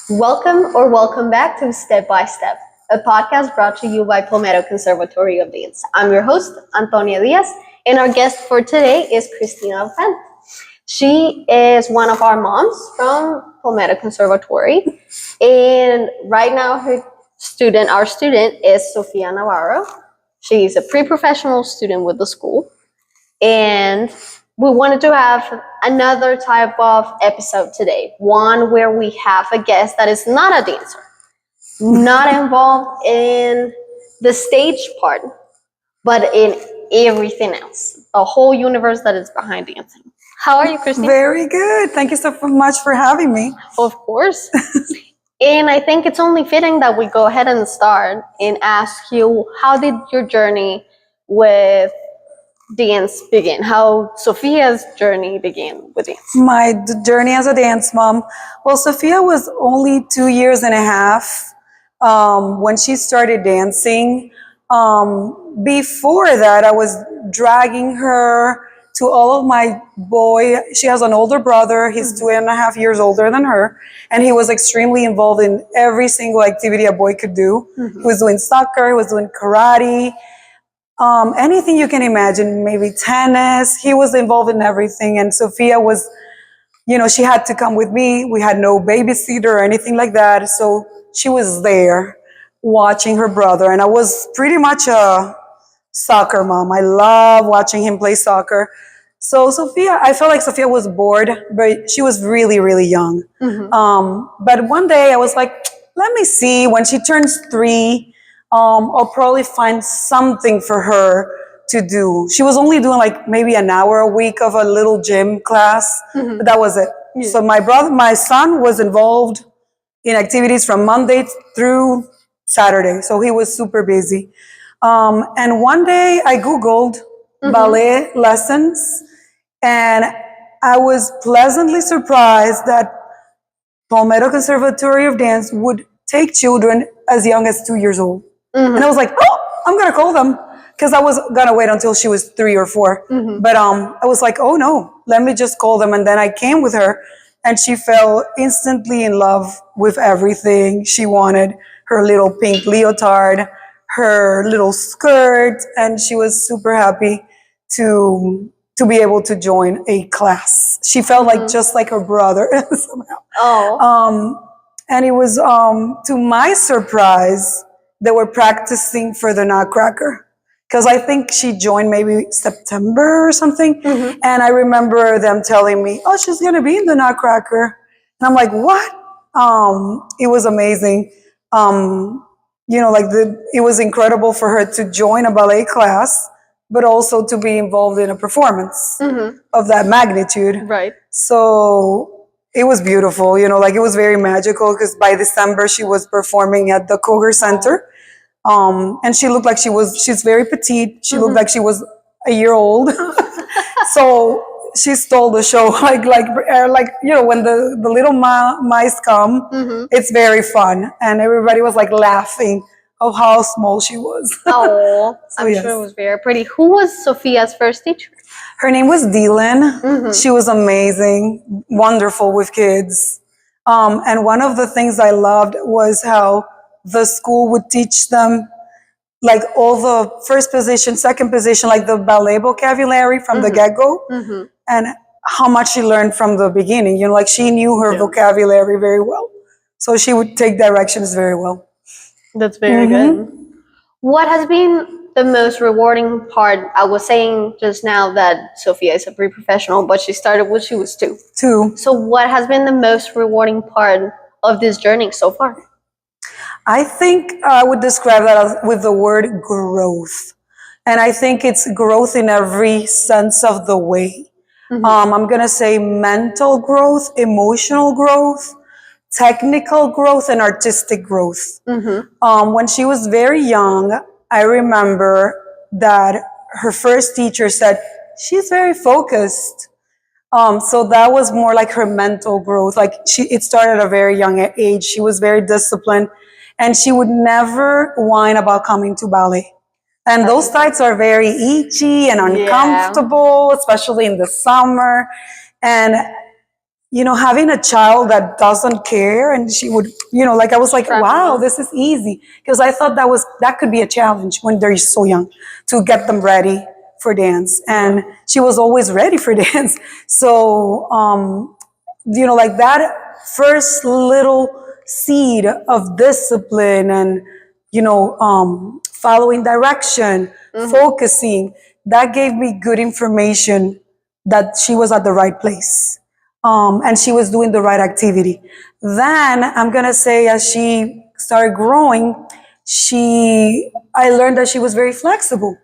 Welcome back to Step by Step, a podcast brought to you by Palmetto Conservatory of Dance. I'm your host, Antonia Diaz, and our guest for today is Cristina Auffant. She is one of our moms from Palmetto Conservatory, and right now our student is Sophia Navarro. She's a pre-professional student with the school, and we wanted to have another type of episode today, one where we have a guest that is not a dancer, not involved in the stage part, but in everything else, a whole universe that is behind dancing. How are you, Christine? Very good. Thank you so much for having me. Of course. And I think it's only fitting that we go ahead and start and ask you, how did your journey with dance begin? How Sophia's journey began with dance? My journey as a dance mom. Well, Sophia was only 2 years and a half when she started dancing. Before that, I was dragging her to all of my she has an older brother. He's 2.5 years older than her. And he was extremely involved in every single activity a boy could do. He was doing soccer, he was doing karate, anything you can imagine, maybe tennis. He was involved in everything. And Sophia was, she had to come with me. We had no babysitter or anything like that. So she was there watching her brother. And I was pretty much a soccer mom. I love watching him play soccer. So I felt like Sophia was bored, but she was really, really young. But one day I was like, let me see, when she turns 3, I'll probably find something for her to do. She was only doing like maybe an hour a week of a little gym class, but that was it. Yeah. So my son was involved in activities from Monday through Saturday. So he was super busy. And one day I Googled ballet lessons, and I was pleasantly surprised that Palmetto Conservatory of Dance would take children as young as 2 years old. And I was like, oh, I'm going to call them, because I was going to wait until she was 3 or 4. But I was like, oh no, let me just call them. And then I came with her, and she fell instantly in love with everything. She wanted her little pink leotard, her little skirt, and she was super happy to be able to join a class. She felt like just like her brother somehow. Oh. And it was, to my surprise, they were practicing for the Nutcracker, because I think she joined maybe September or something. And I remember them telling me, oh, she's going to be in the Nutcracker. And I'm like, what? It was amazing. It was incredible for her to join a ballet class, but also to be involved in a performance of that magnitude. Right. So it was beautiful, it was very magical, because by December she was performing at the Cougar Center. And she looked like she's very petite. She looked like she was a year old. So she stole the show, when the little mice come, it's very fun. And everybody was like laughing of how small she was. Oh, I'm sure it was very pretty. Who was Sophia's first teacher? Her name was Dylan. She was amazing, wonderful with kids. And one of the things I loved was how the school would teach them like all the first position, second position, like the ballet vocabulary from the get-go, and how much she learned from the beginning. Like she knew her vocabulary very well. So she would take directions very well. That's very good. What has been the most rewarding part? I was saying just now that Sophia is a pre-professional, but she started when she was 2. So what has been the most rewarding part of this journey so far? I think I would describe that with the word growth. And I think it's growth in every sense of the way. I'm going to say mental growth, emotional growth, technical growth, and artistic growth. When she was very young, I remember that her first teacher said, she's very focused. So that was more like her mental growth. Like it started at a very young age. She was very disciplined, and she would never whine about coming to ballet. And those tights are very itchy and uncomfortable, especially in the summer. And having a child that doesn't care, and she would, like, I was like, wow, Traveling. this is easy, because I thought that could be a challenge when they're so young to get them ready for dance, and she was always ready for dance. So, like that first little seed of discipline and, following direction, focusing, that gave me good information that she was at the right place, and she was doing the right activity. Then I'm gonna say, as she started growing, I learned that she was very flexible.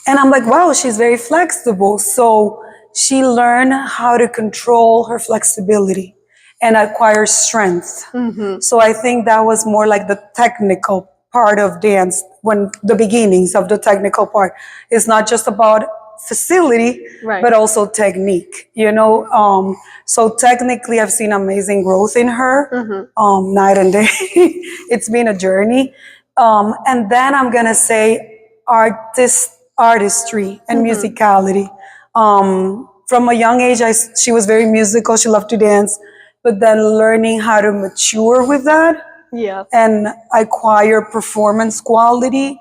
And I'm like, wow, she's very flexible. So she learned how to control her flexibility and acquire strength. So I think that was more like the technical part of dance, when the beginnings of the technical part. It's not just about facility, Right. but also technique, so technically I've seen amazing growth in her, night and day. It's been a journey. And then I'm gonna say artistry and musicality. From a young age, she was very musical. She loved to dance, but then learning how to mature with that Yeah. and acquire performance quality,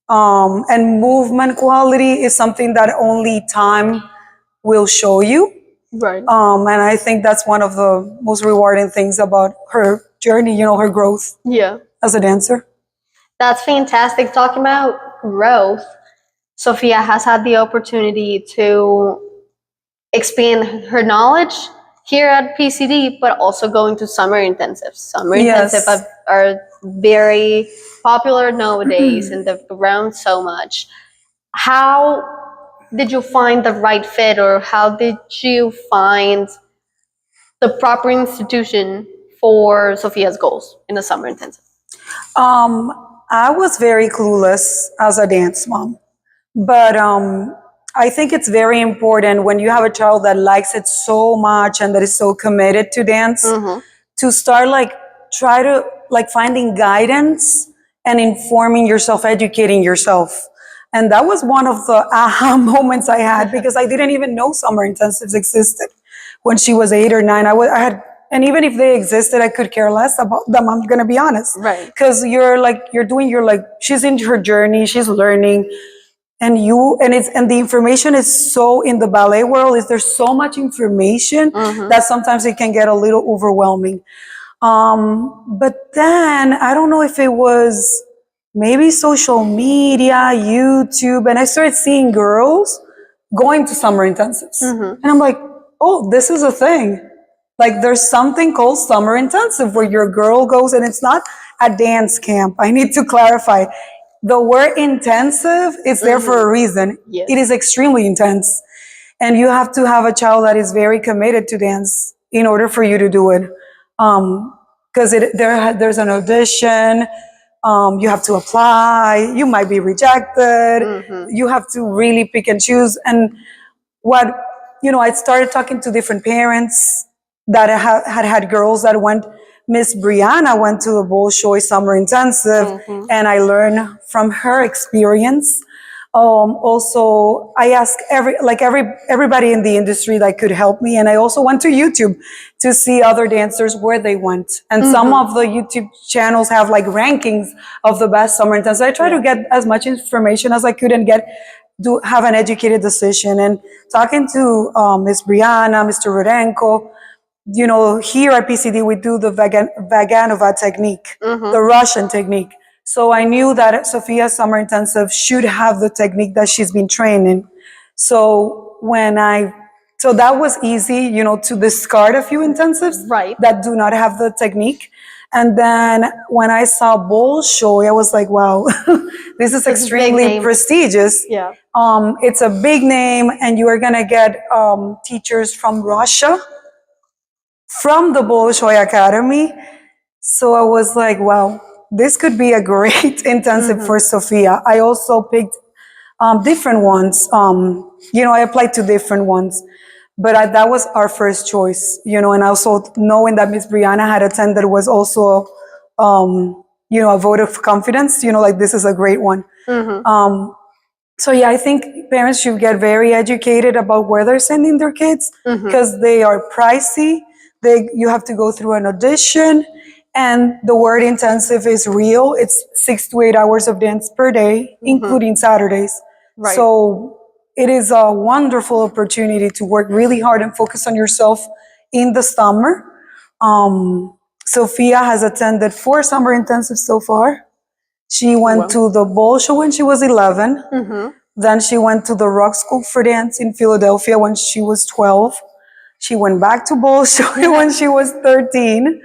and movement quality is something that only time will show you. Right. And I think that's one of the most rewarding things about her journey, her growth Yeah. as a dancer. That's fantastic. Talking about growth, Sophia has had the opportunity to expand her knowledge here at PCD, but also going to summer intensives. Summer Yes. intensives are very popular nowadays and they've grown so much. How did you find the right fit, or how did you find the proper institution for Sophia's goals in the summer intensive? I was very clueless as a dance mom, but I think it's very important when you have a child that likes it so much and that is so committed to dance, to start try to finding guidance and informing yourself, educating yourself. And that was one of the aha moments I had, because I didn't even know summer intensives existed when she was 8 or 9. I had, and even if they existed, I could care less about them. I'm gonna be honest, Right. because you're doing she's in her journey, she's learning, and the information is so, in the ballet world, there's so much information that sometimes it can get a little overwhelming. But then I don't know if it was maybe social media, YouTube, and I started seeing girls going to summer intensives. And I'm like, oh, this is a thing. There's something called summer intensive where your girl goes, and it's not a dance camp. I need to clarify. The word intensive is there for a reason. Yes. It is extremely intense. And you have to have a child that is very committed to dance in order for you to do it. Because there's an audition, you have to apply, you might be rejected, you have to really pick and choose. And I started talking to different parents that had girls that went. Miss Brianna went to the Bolshoi Summer Intensive, and I learned from her experience. Also, I asked everybody in the industry that could help me, and I also went to YouTube to see other dancers where they went. And some of the YouTube channels have rankings of the best summer intensives. I try to get as much information as I could and have an educated decision. And talking to Miss Brianna, Mr. Rudenko, here at PCD, we do the Vaganova technique, the Russian technique. So I knew that Sophia's summer intensive should have the technique that she's been trained in. So that was easy, to discard a few intensives that do not have the technique. And then when I saw Bolshoi, I was like, wow, this is extremely prestigious. Yeah. It's a big name, and you are going to get teachers from Russia, from the Bolshoi Academy. So I was like, wow, this could be a great intensive for Sophia. I also picked different ones. I applied to different ones, but that was our first choice, and also knowing that Miss Brianna had attended was also, a vote of confidence, this is a great one. So yeah, I think parents should get very educated about where they're sending their kids because they are pricey. You have to go through an audition, and the word intensive is real. It's 6 to 8 hours of dance per day, including Saturdays. Right. So it is a wonderful opportunity to work really hard and focus on yourself in the summer. Sophia has attended 4 summer intensives so far. She went to the ball show when she was 11. Then she went to the Rock School for Dance in Philadelphia when she was 12. She went back to ball show when she was 13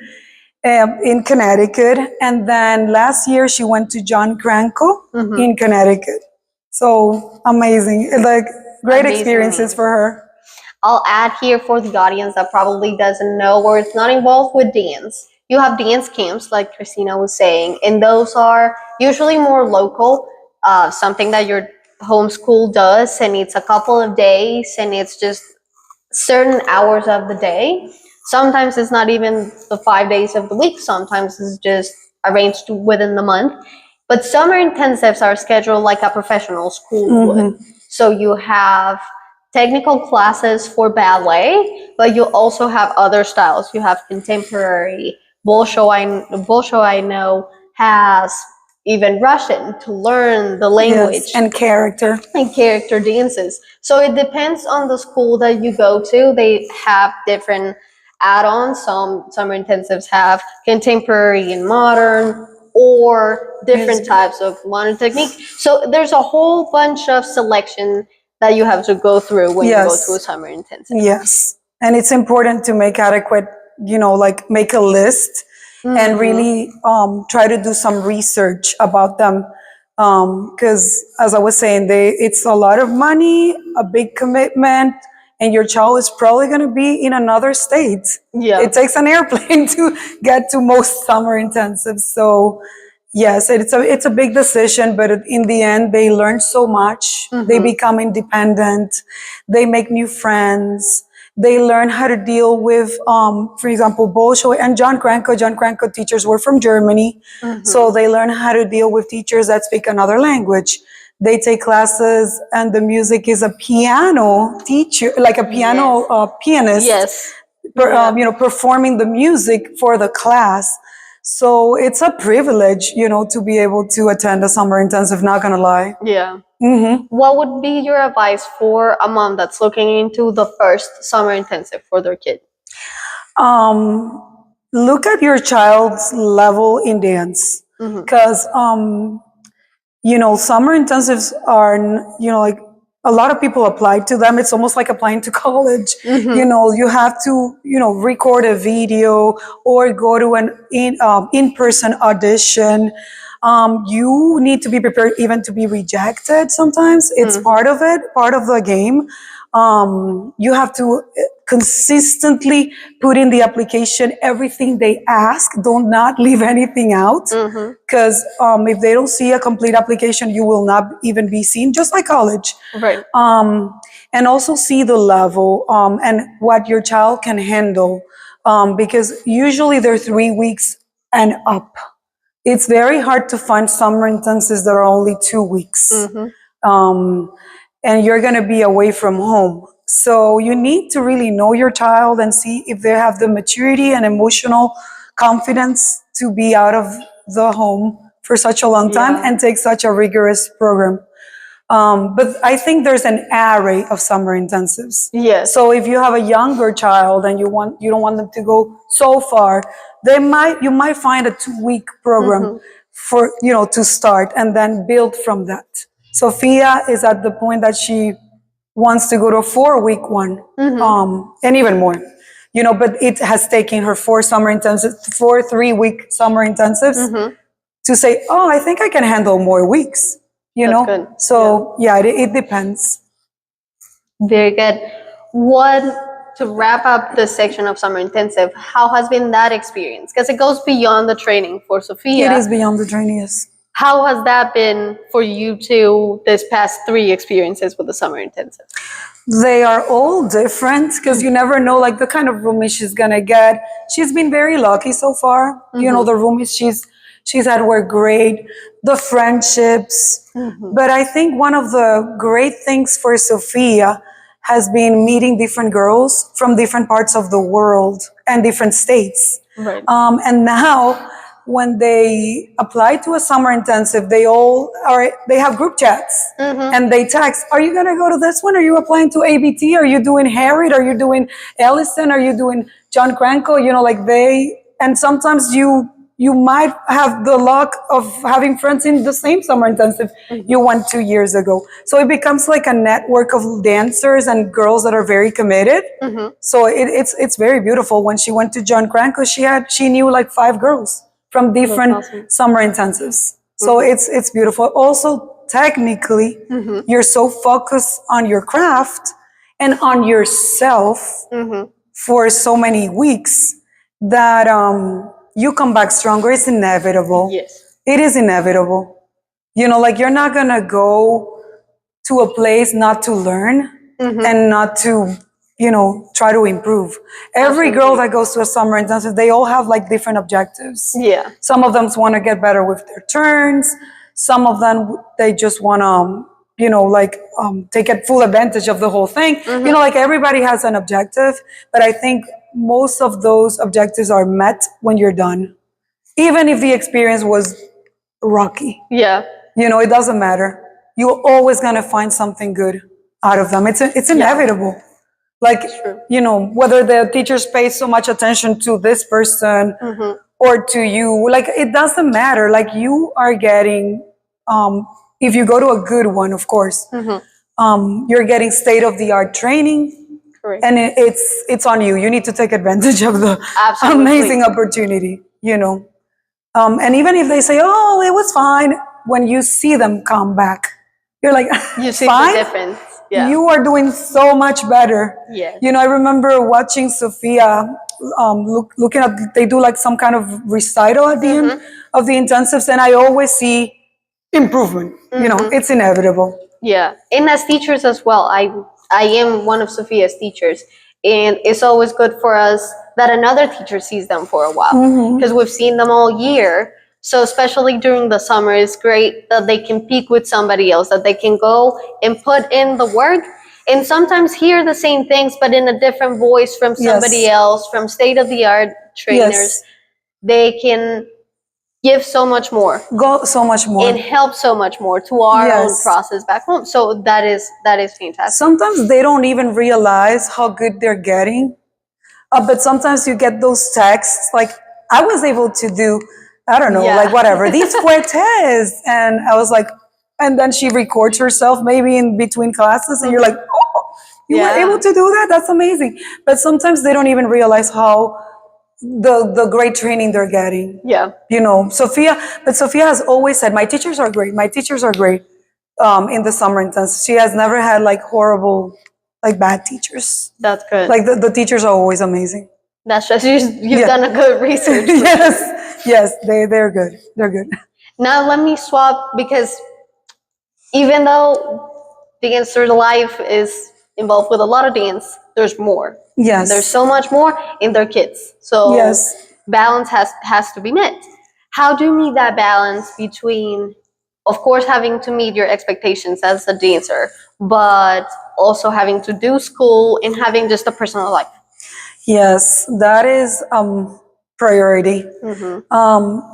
in Connecticut. And then last year she went to John Cranko in Connecticut. So amazing. Like great Amazing. experiences for her. I'll add here for the audience that probably doesn't know or is not involved with dance. You have dance camps, like Cristina was saying, and those are usually more local, something that your homeschool does, and it's a couple of days, and it's just certain hours of the day. Sometimes it's not even the 5 days of the week. Sometimes it's just arranged within the month. But summer intensives are scheduled like a professional school would. So you have technical classes for ballet, but you also have other styles. You have contemporary. Bolshoi I know has even Russian to learn the language. Yes, and character. And character dances. So it depends on the school that you go to. They have different add-ons. Some summer intensives have contemporary and modern, or different types of modern technique. So there's a whole bunch of selection that you have to go through when you go to a summer intensive. Yes. And it's important to make adequate, like make a list and really try to do some research about them. Because as I was saying, it's a lot of money, a big commitment, and your child is probably going to be in another state. Yeah. It takes an airplane to get to most summer intensives. So yes, it's a big decision, but in the end, they learn so much. They become independent. They make new friends. They learn how to deal with, for example, Bolshoi and John Cranko. John Cranko teachers were from Germany. So they learn how to deal with teachers that speak another language. They take classes, and the music is a piano teacher, like a piano pianist. Yes. Performing the music for the class. So it's a privilege, to be able to attend a summer intensive, not gonna lie. Yeah. What would be your advice for a mom that's looking into the first summer intensive for their kid? Look at your child's level in dance. Because, summer intensives are, like a lot of people apply to them. It's almost like applying to college. You have to, record a video or go to an in-person audition. You need to be prepared even to be rejected sometimes. It's part of it, part of the game. You have to consistently put in the application everything they ask. Don't not leave anything out. Because if they don't see a complete application, you will not even be seen, just like college. Right. And also see the level and what your child can handle. Because usually they're 3 weeks and up. It's very hard to find summer intensives that are only 2 weeks. And you're going to be away from home. So you need to really know your child and see if they have the maturity and emotional confidence to be out of the home for such a long time and take such a rigorous program. But I think there's an array of summer intensives. Yes. So if you have a younger child and you don't want them to go so far, you might find a 2-week program for, to start and then build from that. Sophia is at the point that she wants to go to a 4-week one, and even more, but it has taken her 4 3-week summer intensives to say, oh, I think I can handle more weeks, That's good. So it depends. Very good. To wrap up this section of summer intensive, how has been that experience? Because it goes beyond the training for Sophia. It is beyond the training, yes. How has that been for you two this past 3 experiences with the summer intensive? They are all different because you never know like the kind of roomie she's gonna get. She's been very lucky so far. The roomies she's had were great. the friendships. Mhm. But I think one of the great things for Sophia has been meeting different girls from different parts of the world and different states. Right. And now, when they apply to a summer intensive, they have group chats Mhm. and they text, "Are you gonna go to this one? Are you applying to ABT? Are you doing Harriet? Are you doing Ellison? Are you doing John Cranko?" Like and sometimes you might have the luck of having friends in the same summer intensive you went 2 years ago. So it becomes like a network of dancers and girls that are very committed. Mhm. So it's very beautiful. When she went to John Cranko, she knew like 5 girls from different awesome. summer intensives. So it's beautiful. Also, technically, Mhm. you're so focused on your craft and on yourself Mhm. for so many weeks that you come back stronger. It's inevitable. Yes. It is inevitable. Like you're not gonna go to a place not to learn Mhm. and not to, try to improve. Every girl Absolutely. that goes to a summer intensive, they all have like different objectives. Yeah. Some of them want to get better with their turns. Some of them, they just want to, take full advantage of the whole thing. Like everybody has an objective, but I think most of those objectives are met when you're done. Even if the experience was rocky, Yeah. it doesn't matter. You're always going to find something good out of them. It's inevitable. Like, True. whether the teachers pay so much attention to this person Mhm. or to you, like, it doesn't matter. Like, you are getting, if you go to a good one, of course, Mhm. you're getting state of the art training. Correct. And it's on you. You need to take advantage of the Absolutely. amazing opportunity. And even if they say, "Oh, it was fine," when you see them come back, you're like, You see "Fine." the difference. Yeah. You are doing so much better. Yes. I remember watching Sophia, looking at, they do like some kind of recital at the end of the intensives, and I always see improvement. It's inevitable. Yeah, and as teachers as well, I am one of Sophia's teachers, and it's always good for us that another teacher sees them for a while because we've seen them all year. So especially during the summer, it's great that they can peek with somebody else, that they can go and put in the work, and sometimes hear the same things, but in a different voice from somebody Yes. else, from state of the art trainers. Yes. They can give so much more Go so much more. and help so much more to our own Yes. process back home. So that is fantastic. Sometimes they don't even realize how good they're getting. But sometimes you get those texts like, "I was able to do, I don't know, Yeah. like whatever, these fuertes." And I was like, and then she records herself maybe in between classes, and you're like, "Oh, you were Yeah. able to do that? That's amazing." But sometimes they don't even realize how the great training they're getting. Yeah. Sophia has always said, "My teachers are great. My teachers are great." In the summer intensive, she has never had like horrible, like bad teachers. That's good. Like the teachers are always amazing. That's just you've Yeah. done a good research. for sure. Yes, they're good. They're good. Now let me swap, because even though dancer life is involved with a lot of dance, there's more. Yes. There's so much more in their kids. So Yes. balance has to be met. How do you meet that balance between, of course, having to meet your expectations as a dancer, but also having to do school and having just a personal life? Yes, that is priority.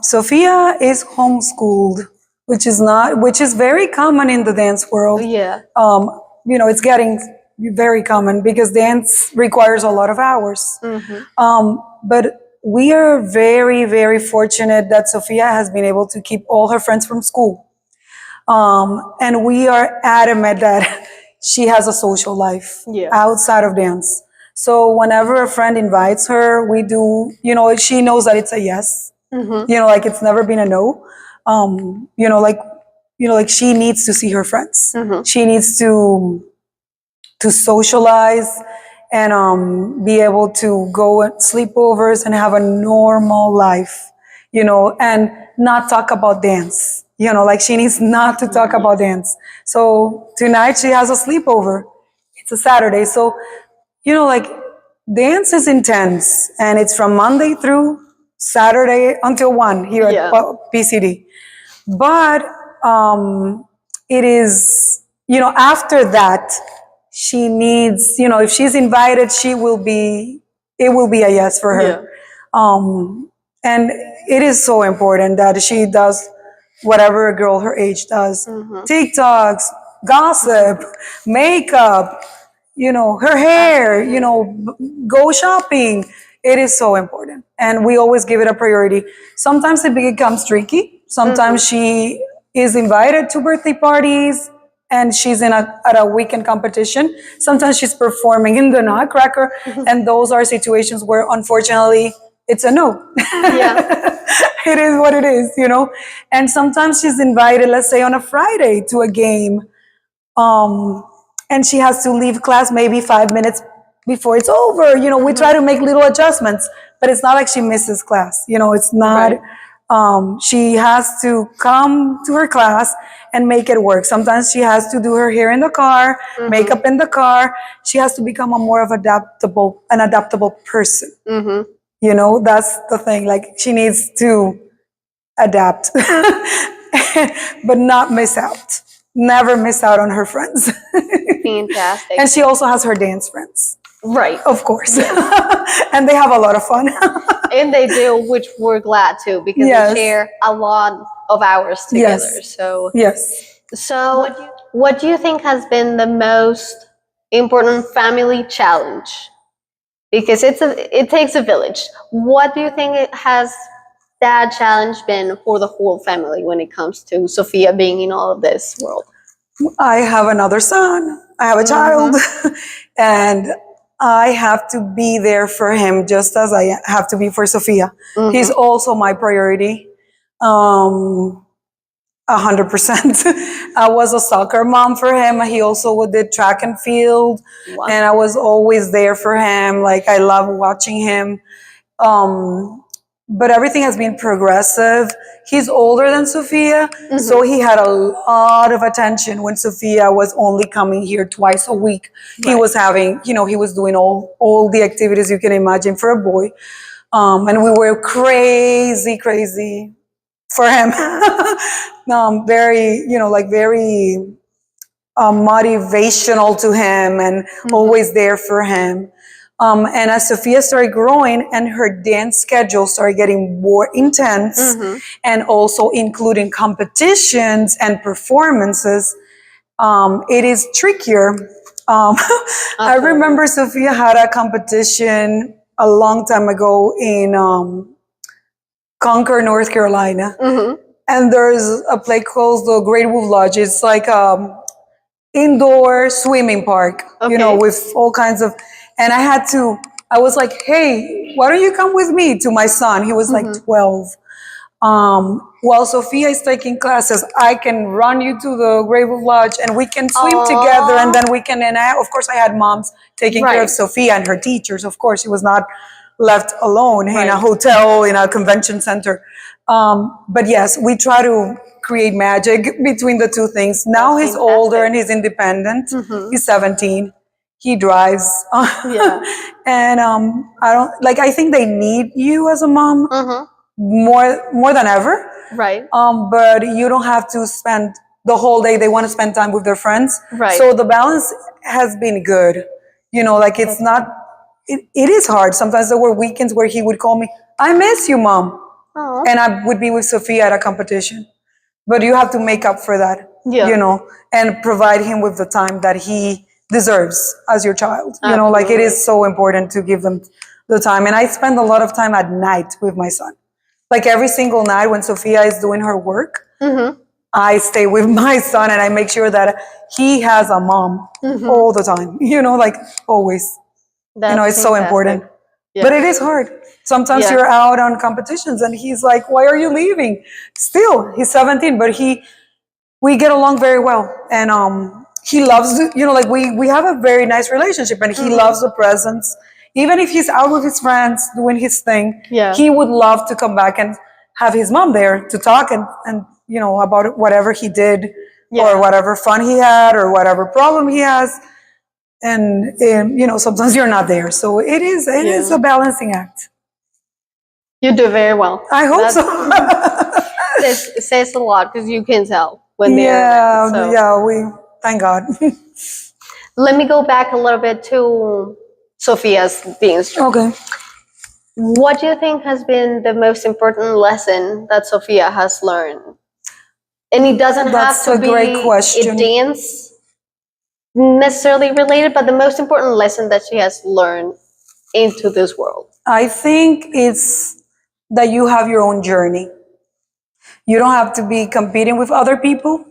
Sophia is homeschooled, which is very common in the dance world. Yeah. It's getting very common because dance requires a lot of hours. But we are very, very fortunate that Sophia has been able to keep all her friends from school. And we are adamant that she has a social life outside of dance. So whenever a friend invites her, we do, she knows that it's a yes. Like it's never been a no. Like she needs to see her friends. She needs to socialize and be able to go at sleepovers and have a normal life, and not talk about dance. Like she needs not to talk about dance. So tonight she has a sleepover. It's a Saturday. So, like dance is intense and it's from Monday through Saturday until 1 here at PCD. But it is, after that, she needs, if she's invited, it will be a yes for Yeah. her. And it is so important that she does whatever a girl her age does. TikToks, gossip, makeup, her hair, go shopping. It is so important. And we always give it a priority. Sometimes it becomes tricky. Sometimes she is invited to birthday parties and she's at a weekend competition. Sometimes she's performing in the Nutcracker. And those are situations where, unfortunately, it's a no. Yeah. It is what it is. And sometimes she's invited, let's say on a Friday, to a game. And she has to leave class maybe 5 minutes before it's over. We try to make little adjustments, but it's not like she misses class. It's not. Right. She has to come to her class and make it work. Sometimes she has to do her hair in the car, makeup in the car. She has to become an adaptable person. That's the thing. Like, she needs to adapt, but not miss out. Never miss out on her friends. Fantastic. And she also has her dance friends, Right. of course. And they have a lot of fun. And they do, which we're glad to, because Yes. they share a lot of hours together. Yes. So Yes. So, what do you think has been the most important family challenge? Because it takes a village. What do you think has that challenge been for the whole family when it comes to Sophia being in all of this world? I have another son. I have a child. And I have to be there for him just as I have to be for Sophia. He's also my priority. 100%. I was a soccer mom for him. He also did track and field. Wow. And I was always there for him. Like, I love watching him. But everything has been progressive. He's older than Sophia, so he had a lot of attention when Sophia was only coming here twice a week. He was having, he was doing all the activities you can imagine for a boy. And we were crazy for him. Very, very motivational to him and always there for him. And as Sophia started growing and her dance schedule started getting more intense and also including competitions and performances, it is trickier. I remember Sophia had a competition a long time ago in Concord, North Carolina. And there's a place called the Great Wolf Lodge. It's like indoor swimming park, with all kinds of, and I was like, hey, why don't you come with me to my son? He was like 12. While Sophia is taking classes, I can run you to the Great Wolf Lodge and we can swim together, and then of course I had moms taking care of Sophia and her teachers. Of course, she was not left alone in a hotel, in a convention center. But yes, we try to create magic between the two things. Now he's older and he's independent. He's 17. He drives. And I think they need you as a mom more than ever. Right. But you don't have to spend the whole day. They want to spend time with their friends. Right. So the balance has been good. It's not, it is hard. Sometimes there were weekends where he would call me, I miss you, Mom. And I would be with Sophia at a competition. But you have to make up for that, and provide him with the time that he deserves as your child. It is so important to give them the time. And I spend a lot of time at night with my son. Like, every single night when Sophia is doing her work, I stay with my son and I make sure that he has a mom all the time, always. It's so important. But it is hard. Sometimes you're out on competitions and he's like, why are you leaving? Still, he's 17, but we get along very well. And he loves, we have a very nice relationship, and he loves the presence. Even if he's out with his friends doing his thing, he would love to come back and have his mom there to talk and about whatever he did or whatever fun he had or whatever problem he has. And sometimes you're not there, so it is a balancing act. You do very well. I hope so. says a lot because you can tell when they're around. Yeah, So yeah, we thank God. let me go back a little bit to Sophia's dance journey. Okay. What do you think has been the most important lesson that Sophia has learned? And it doesn't have That's to a be great a question. dance necessarily related, but the most important lesson that she has learned into this world. I think it's that you have your own journey. You don't have to be competing with other people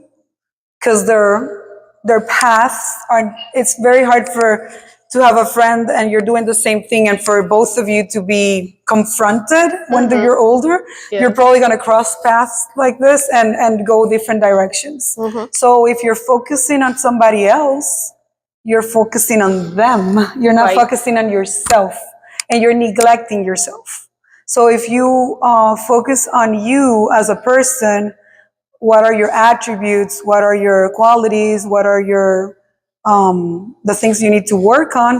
because their paths are. It's very hard for to have a friend and you're doing the same thing, and for both of you to be confronted when you're older. Yeah. You're probably going to cross paths like this and go different directions. So if you're focusing on somebody else, you're focusing on them. You're not Right. focusing on yourself, and you're neglecting yourself. So if you focus on you as a person, what are your attributes? What are your qualities? What are your the things you need to work on?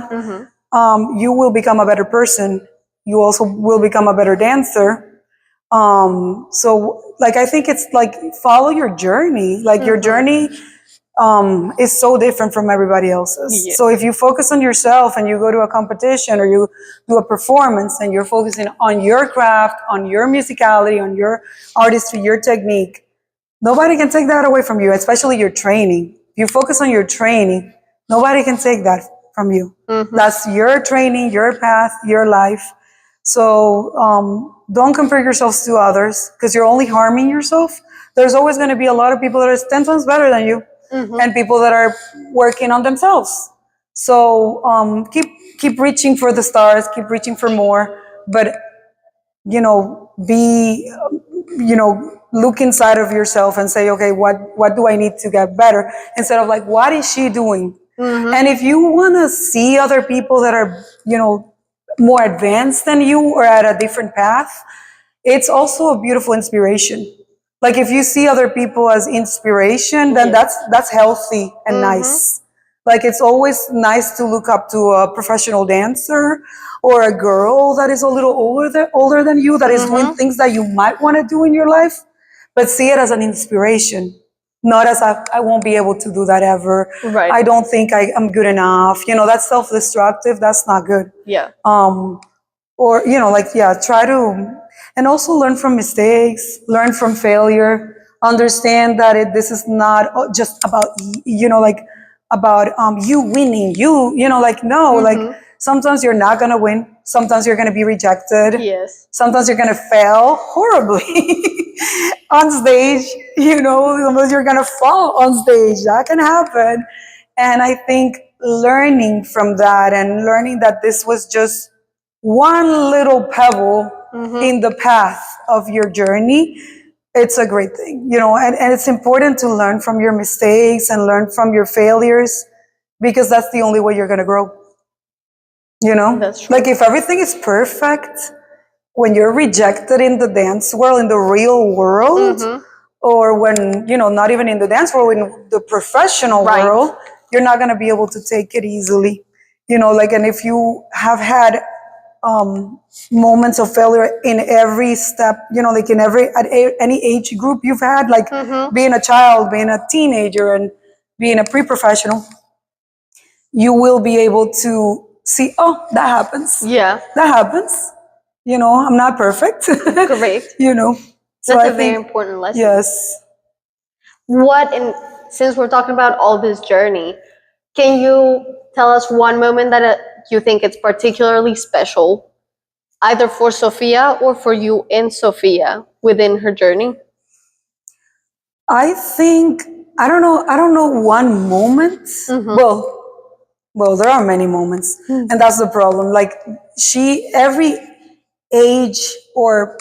You will become a better person. You also will become a better dancer. So like I think it's like follow your journey. Like your journey is so different from everybody else's. Yeah. So if you focus on yourself and you go to a competition or you do a performance and you're focusing on your craft, on your musicality, on your artistry, your technique, nobody can take that away from you, especially your training. If you focus on your training, nobody can take that from you. That's your training, your path, your life. So don't compare yourselves to others because you're only harming yourself. There's always going to be a lot of people that are 10 times better than you and people that are working on themselves. So keep reaching for the stars, keep reaching for more, but be look inside of yourself and say, okay, what do I need to get better, instead of like, what is she doing? And if you want to see other people that are more advanced than you or at a different path, it's also a beautiful inspiration. Like if you see other people as inspiration, then that's healthy and nice. Like it's always nice to look up to a professional dancer or a girl that is a little older than you, that is doing things that you might want to do in your life, but see it as an inspiration, not as I won't be able to do that ever. Right. I don't think I'm good enough. That's self-destructive. That's not good. Yeah. Or try to, and also learn from mistakes, learn from failure, understand that this is not just about about you winning, like sometimes you're not going to win, sometimes you're going to be rejected, Yes. sometimes you're going to fail horribly on stage, sometimes you're going to fall on stage, that can happen. And I think learning from that and learning that this was just one little pebble in the path of your journey, it's a great thing, and it's important to learn from your mistakes and learn from your failures, because that's the only way you're going to grow. That's true. Like if everything is perfect, when you're rejected in the dance world, in the real world, or when, not even in the dance world, in the professional world, you're not going to be able to take it easily. And if you have had moments of failure in every step, like at any age group you've had, like being a child, being a teenager, and being a pre-professional, you will be able to see, oh, that happens. Yeah. That happens. I'm not perfect. Correct. So That's I a very think, important lesson. yes. And since we're talking about all this journey, can you tell us one moment that you think it's particularly special, either for Sophia or for you and Sophia within her journey? I think, I don't know one moment. Well, there are many moments, and that's the problem. Like every age or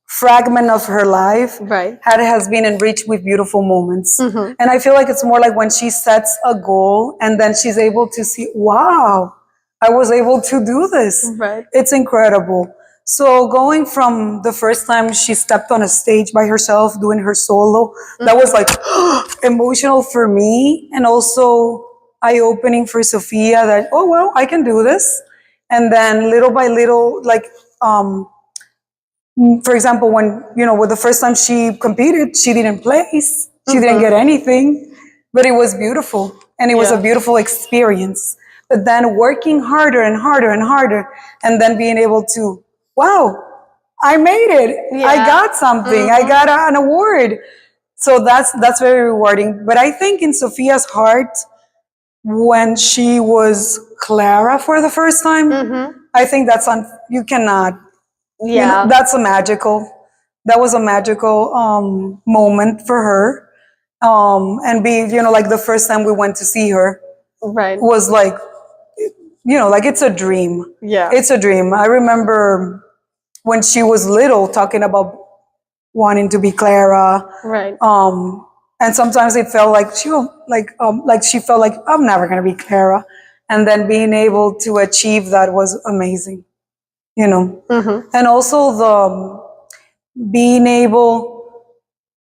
fragment of her life has been enriched with beautiful moments. And I feel like it's more like when she sets a goal and then she's able to see, wow, I was able to do this. It's incredible. So going from the first time she stepped on a stage by herself doing her solo, that was like emotional for me, and also eye-opening for Sophia, that, oh, well, I can do this. And then little by little, like For example, when, with the first time she competed, she didn't place, she didn't get anything, but it was beautiful and it was a Yeah. beautiful experience. But then working harder and harder and harder, and then being able to, wow, I made it. I Yeah. got something. I got an award. So that's very rewarding. But I think in Sophia's heart, when she was Clara for the first time, I think that's you cannot, Yeah. that's that was a magical moment for her. And like the first time we went to see her Right. was like, like it's a dream. Yeah. It's a dream. I remember when she was little talking about wanting to be Clara. Right. And sometimes it felt like she felt like I'm never gonna be Clara. And then being able to achieve that was amazing, And also the being able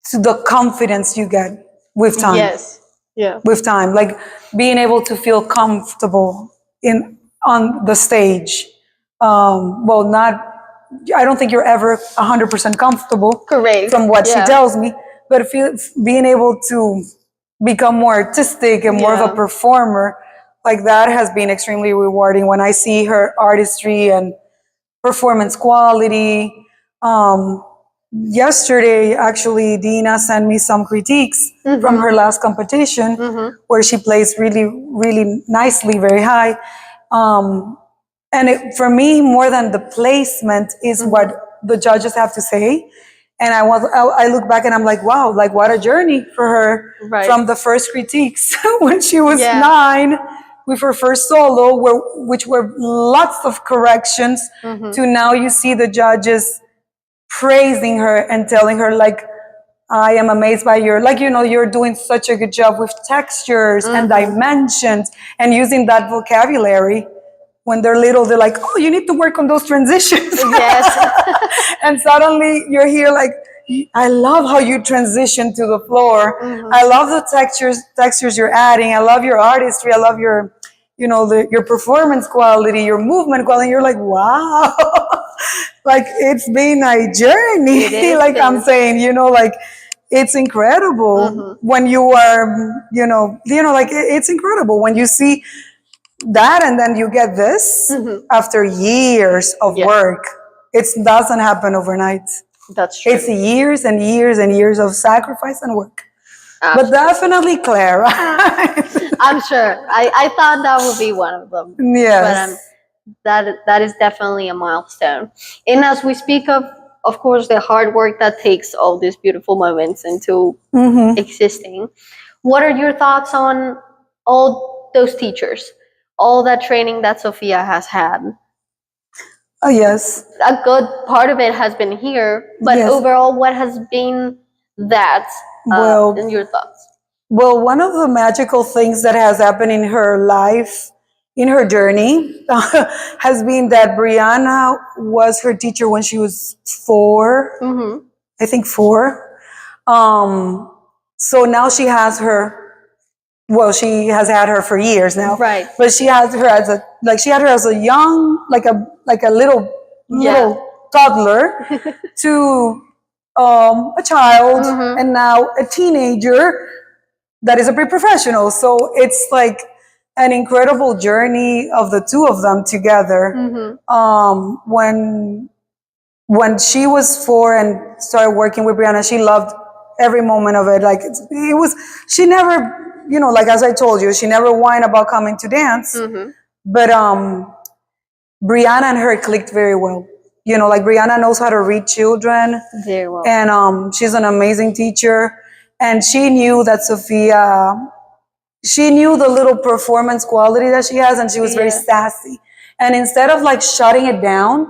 to the confidence you get with time. Yes. Yeah. With time, like being able to feel comfortable on the stage. Well, not. I don't think you're ever 100% comfortable. Correct. From what she Yeah. tells me, but being able to become more artistic and more of Yeah. a performer, like that has been extremely rewarding when I see her artistry and performance quality. Yesterday, actually, Dina sent me some critiques from her last competition where she plays really, really nicely, very high. And for me, more than the placement is what the judges have to say. And I look back and I'm like, wow, like what a journey for her. Right. From the first critiques when she was Yeah. 9 with her first solo, which were lots of corrections, to now you see the judges praising her and telling her like, I am amazed by you're doing such a good job with textures and dimensions and using that vocabulary. When they're little, they're like, oh, you need to work on those transitions. Yes. And suddenly you're here like, I love how you transition to the floor. I love the textures you're adding. I love your artistry. I love your, your performance quality, your movement quality. You're like, wow. Like it's been a journey. Like I'm saying, like it's incredible when you are, like it's incredible when you see that and then you get this after years of work. It doesn't happen overnight. That's true. It's years and years and years of sacrifice and work. But definitely Clara. I'm sure. I thought that would be one of them. Yes. But that is definitely a milestone. And as we speak of course, the hard work that takes all these beautiful moments into existing, what are your thoughts on all those teachers, all that training that Sophia has had? Oh, yes. A good part of it has been here, but overall, what has been that in your thoughts? Well, one of the magical things that has happened in her life, in her journey, has been that Brianna was her teacher when she was 4, I think 4. So now she has her. Well, she has had her for years now, right? But she has her as a young, like a little toddler to a child, and now a teenager that is a pre-professional. So it's like an incredible journey of the two of them together. When she was 4 and started working with Brianna, she loved every moment of it. Like she never. Like as I told you, she never whined about coming to dance. But Brianna and her clicked very well. Like Brianna knows how to read children very well, and she's an amazing teacher. And she knew that Sophia, she knew the little performance quality that she has, and she was very sassy. And instead of like shutting it down,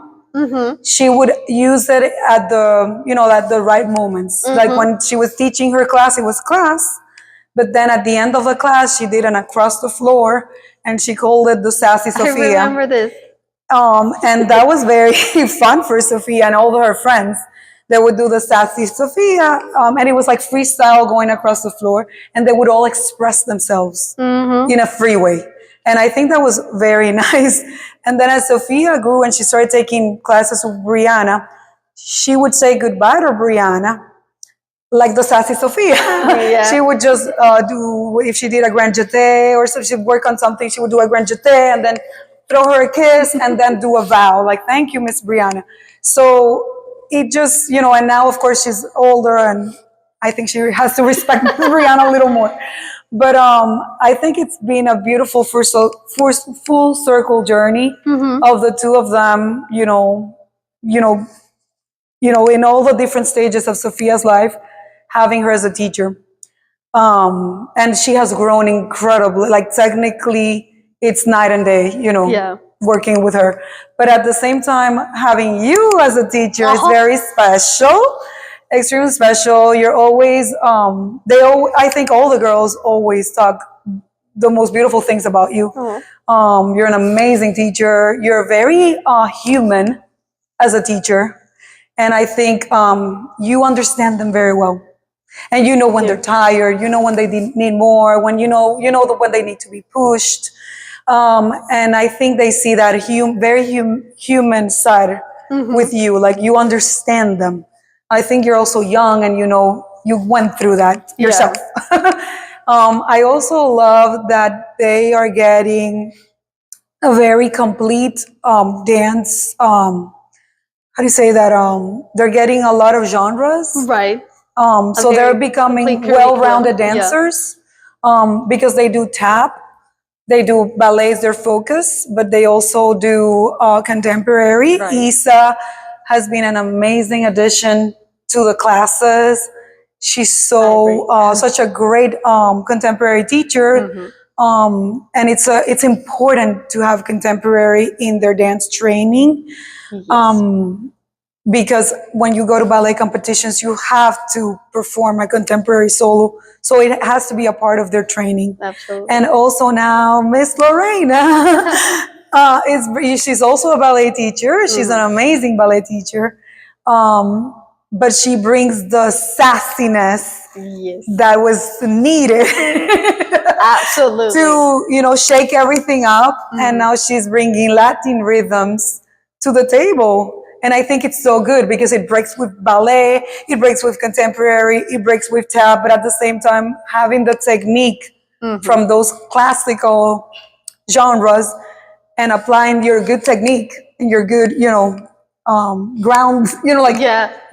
she would use it at the right moments. Like when she was teaching her class, it was class. But then at the end of the class, she did an across the floor, and she called it the Sassy Sophia. I remember this. And that was very fun for Sophia and all of her friends. They would do the Sassy Sophia, and it was like freestyle going across the floor, and they would all express themselves in a free way. And I think that was very nice. And then as Sophia grew and she started taking classes with Brianna, she would say goodbye to Brianna like the sassy Sophia. Yeah. She would just do, if she did a grand jeté or so she'd work on something, she would do a grand jeté and then throw her a kiss and then do a vow, like, thank you, Miss Brianna. So it just, and now of course she's older and I think she has to respect Brianna a little more. But I think it's been a beautiful full circle journey of the two of them, in all the different stages of Sophia's life, having her as a teacher. And she has grown incredibly, like technically it's night and day, Yeah. working with her. But at the same time, having you as a teacher is very special, extremely special. You're always, I think all the girls always talk the most beautiful things about you. You're an amazing teacher. You're very human as a teacher. And I think you understand them very well. And you know when they're tired, you know when they need more, when you know when they need to be pushed. And I think they see that very human side with you, like you understand them. I think you're also young and you went through that yourself. I also love that they are getting a very complete dance. How do you say that? They're getting a lot of genres. Right. So they're becoming well-rounded dancers because they do tap, they do ballet is their focus, but they also do contemporary. Right. Isa has been an amazing addition to the classes. She's such a great contemporary teacher. And it's important to have contemporary in their dance training. Because when you go to ballet competitions, you have to perform a contemporary solo. So it has to be a part of their training. Absolutely. And also now Miss Lorena, she's also a ballet teacher. She's an amazing ballet teacher. But she brings the sassiness that was needed. Absolutely. To, shake everything up. And now she's bringing Latin rhythms to the table. And I think it's so good because it breaks with ballet, it breaks with contemporary, it breaks with tap, but at the same time, having the technique from those classical genres and applying your good technique and your good, ground,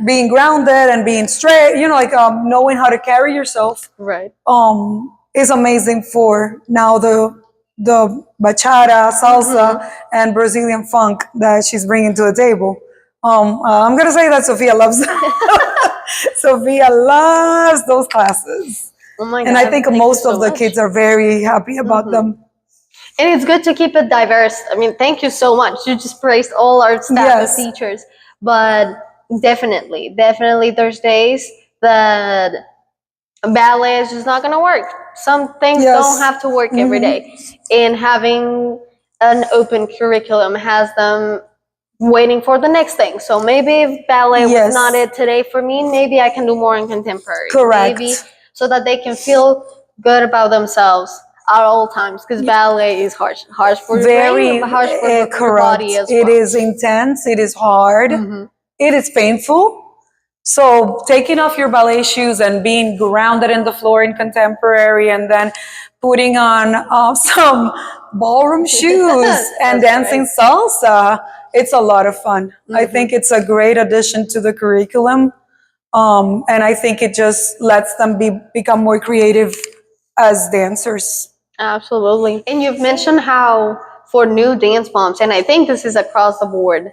being grounded and being straight, knowing how to carry yourself. Right. Is amazing for now the bachata, salsa, and Brazilian funk that she's bringing to the table. I'm gonna say that Sophia loves Sophia loves those classes. Oh my God, and I think most of the kids are very happy about them. And it's good to keep it diverse. I mean, thank you so much. You just praised all our staff as teachers. But definitely, there's days that ballet is just not going to work. Some things don't have to work every day. And having an open curriculum has them waiting for the next thing. So maybe if ballet was not it today for me, maybe I can do more in contemporary. Correct. Maybe so that they can feel good about themselves at all times, because ballet is harsh for the brain, harsh for the body as well. It is intense. It is hard. It is painful. So taking off your ballet shoes and being grounded in the floor in contemporary, and then putting on some ballroom shoes and dancing salsa, it's a lot of fun. I think it's a great addition to the curriculum. And I think it just lets them become more creative as dancers. Absolutely. And you've mentioned how for new dance moms, and I think this is across the board,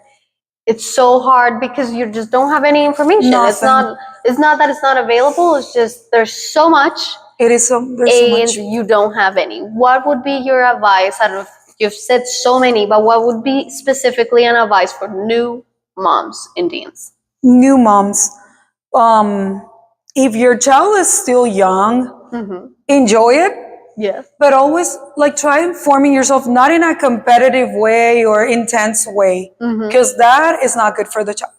it's so hard because you just don't have any information. It's not that it's not available. It's just there's so much. There's so much. And you don't have any. What would be your advice? I don't know if you've said so many, but what would be specifically an advice for new moms in dance? New moms. If your child is still young, enjoy it. Yes. But always try informing yourself, not in a competitive way or intense way, because that is not good for the child.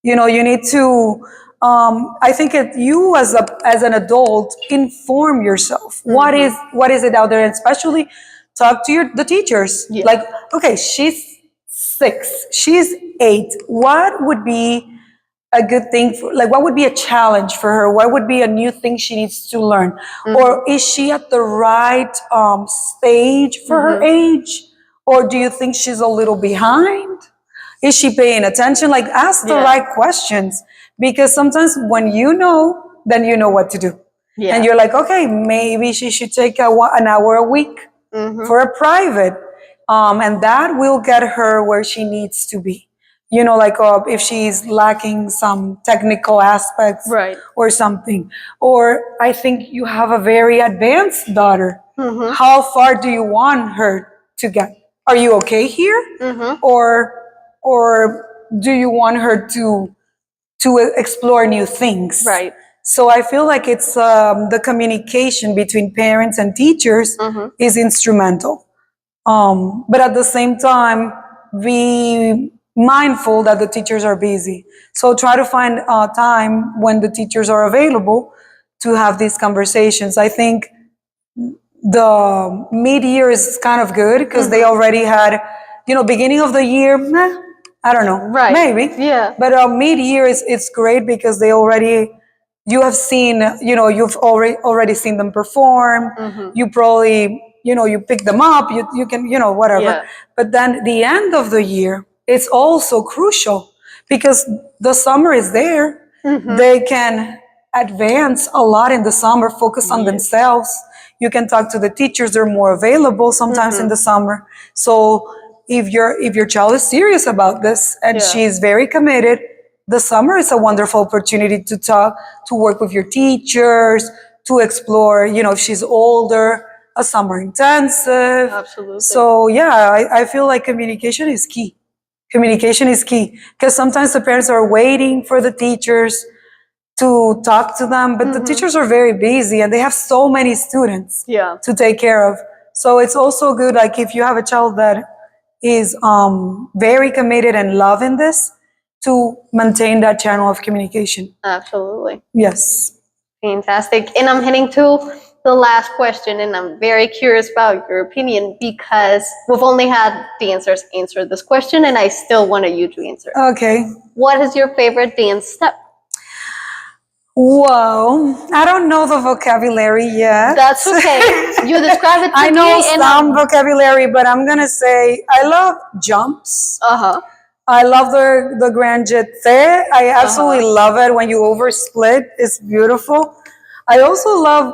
You need to, I think you as an adult, inform yourself. What is it out there? And especially talk to the teachers. Yes. Like, okay, she's 6, she's 8. What would be a good thing for, like, what would be a challenge for her? What would be a new thing she needs to learn? Or is she at the right stage for her age? Or do you think she's a little behind? Is she paying attention? Like, ask the Yeah. right questions, because sometimes when you know, then you know what to do. Yeah. And you're like, okay, maybe she should take an hour a week for a private. And that will get her where she needs to be. You know, like if she's lacking some technical aspects Right. or something. Or I think you have a very advanced daughter. How far do you want her to get? Are you okay here? Or do you want her to explore new things? Right. So I feel like it's the communication between parents and teachers is instrumental. But at the same time, be mindful that the teachers are busy. So try to find time when the teachers are available to have these conversations. I think the mid-year is kind of good because they already had, beginning of the year, I don't know, Right. maybe. Yeah. But mid-year it's great because you have seen, you've already seen them perform. You probably, you pick them up, you can, whatever. Yeah. But then the end of the year, it's also crucial because the summer is there. They can advance a lot in the summer, focus on themselves. You can talk to the teachers, they're more available sometimes in the summer. So if your child is serious about this and she's very committed, the summer is a wonderful opportunity to talk, to work with your teachers, to explore, if she's older, a summer intensive. Absolutely. So yeah, I feel like communication is key. Communication is key because sometimes the parents are waiting for the teachers to talk to them, but the teachers are very busy and they have so many students to take care of. So it's also good, like if you have a child that is very committed and loving this, to maintain that channel of communication. Absolutely. Yes. Fantastic. And I'm heading to the last question, and I'm very curious about your opinion because we've only had dancers answer this question, and I still wanted you to answer. Okay. What is your favorite dance step? Whoa, I don't know the vocabulary yet. That's okay. You describe it to I me. know and some vocabulary, but I'm gonna say I love jumps. I love the grand jeté. I absolutely love it when you oversplit. It's beautiful. I also love,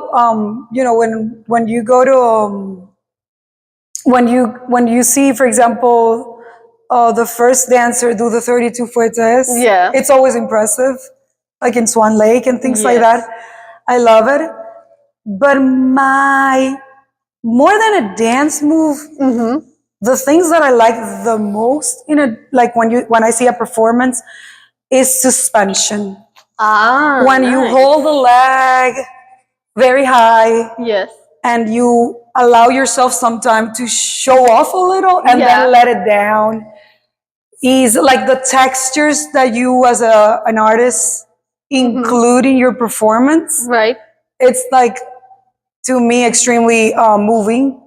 when you go to when you see, for example, the first dancer do the 32 fuertes. Yeah. It's always impressive, like in Swan Lake and things like that. I love it. But more than a dance move, the things that I like the most when I see a performance is suspension. When you hold the leg very high, and you allow yourself some time to show off a little and then let it down, is like the textures that you as an artist include in your performance. Right. It's like, to me, extremely moving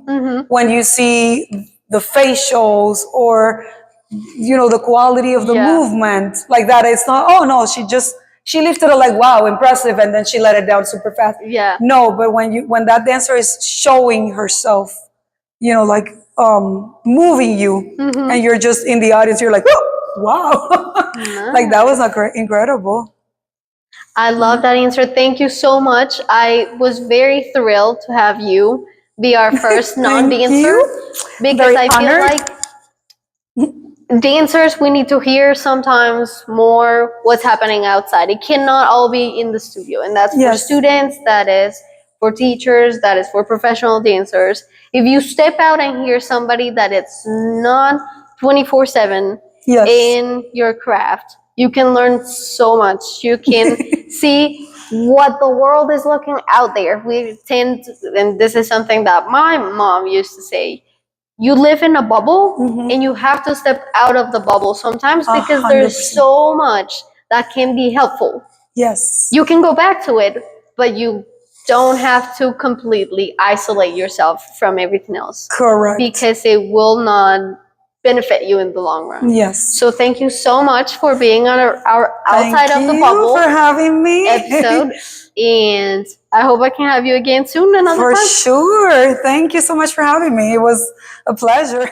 when you see the facials or the quality of the movement like that. It's not, oh no, she lifted it like, wow, impressive, and then she let it down super fast. No, but when that dancer is showing herself, like moving you, and you're just in the audience, you're like, oh, wow. Like that was incredible. I love that answer. Thank you so much. I was very thrilled to have you be our first non-dancer because Very I feel honored. like dancers, we need to hear sometimes more what's happening outside. It cannot all be in the studio, and that's for students, that is for teachers, that is for professional dancers. If you step out and hear somebody that it's not 24/7 in your craft, you can learn so much. You can see what the world is looking out there. We tend to, and this is something that my mom used to say, you live in a bubble and you have to step out of the bubble sometimes because 100%. there's so much that can be helpful. Yes. You can go back to it, but you don't have to completely isolate yourself from everything else. Correct. Because it will not benefit you in the long run. Yes. So thank you so much for being on our outside Thank of the you bubble for having me. episode. And I hope I can have you again soon another For time. sure. Thank you so much for having me. It was a pleasure.